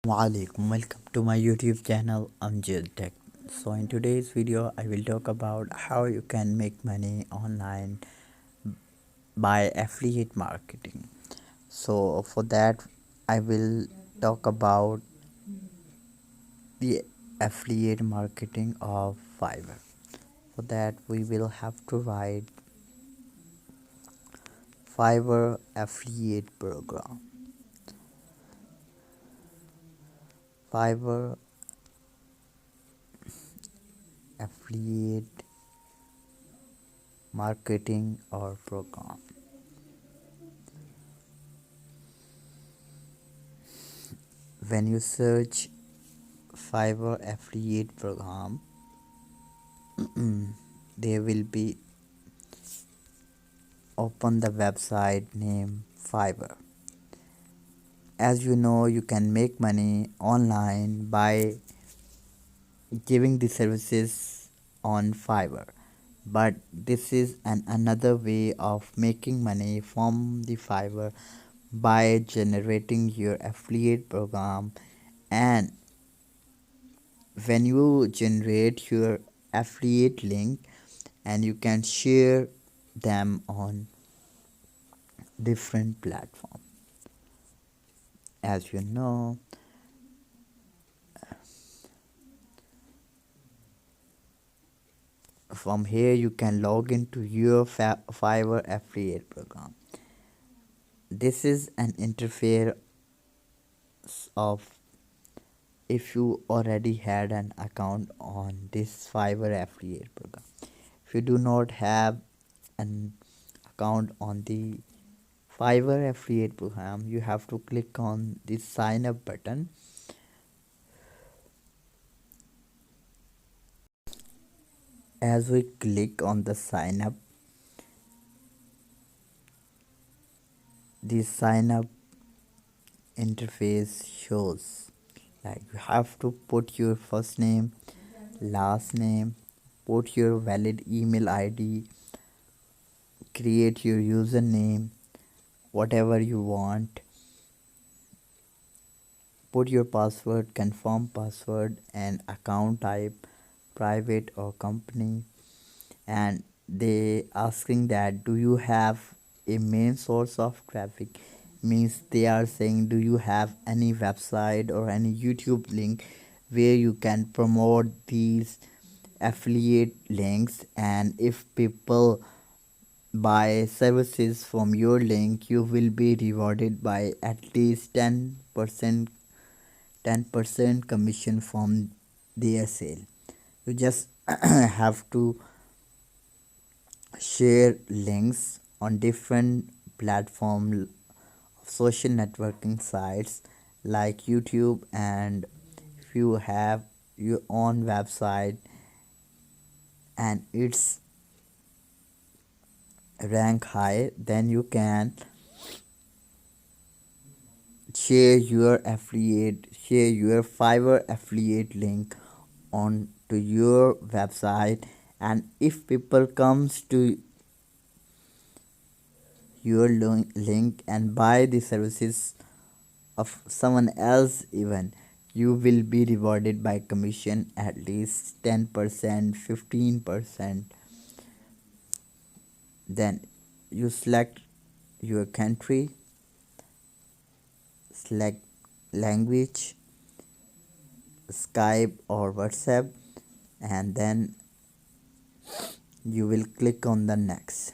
Walaikum, welcome to my YouTube channel Amjad Tech. So in today's video I will talk about how you can make money online by affiliate marketing. So for that I will talk about the affiliate marketing of Fiverr. For that we will have to write Fiverr affiliate program. Fiverr affiliate marketing or program. When you search Fiverr affiliate program, there will be open the website name Fiverr. As you know, you can make money online by giving the services on Fiverr, but this is another way of making money from the Fiverr by generating your affiliate program. And when you generate your affiliate link, and you can share them on different platforms. As you know, from here you can log into your Fiverr affiliate program. This is an interface of if you already had an account on this Fiverr affiliate program. If you do not have an account on the Fiverr affiliate program, you have to click on the sign up button. As we click on the sign up, the sign up interface shows like you have to put your first name, last name, put your valid email ID, create your username, whatever you want, put your password, confirm password, and account type, private or company. And they asking that do you have a main source of traffic, means they are saying do you have any website or any YouTube link where you can promote these affiliate links, and if people buy services from your link you will be rewarded by at least 10% commission from their sale. You just have to share links on different platform social networking sites like YouTube, and if you have your own website and it's rank high, then you can share your Fiverr affiliate link on to your website, and if people comes to your link and buy the services of someone else, even you will be rewarded by commission at least 10%, 15%. Then you select your country, select language, Skype or WhatsApp, and then you will click on the next.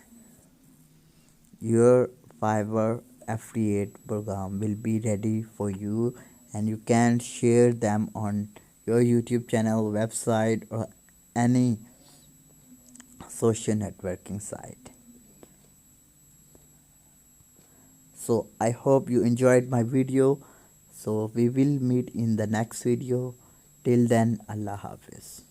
Your Fiverr affiliate program will be ready for you, and you can share them on your YouTube channel, website, or any social networking site. So I hope you enjoyed my video. So we will meet in the next video. Till then, Allah Hafiz.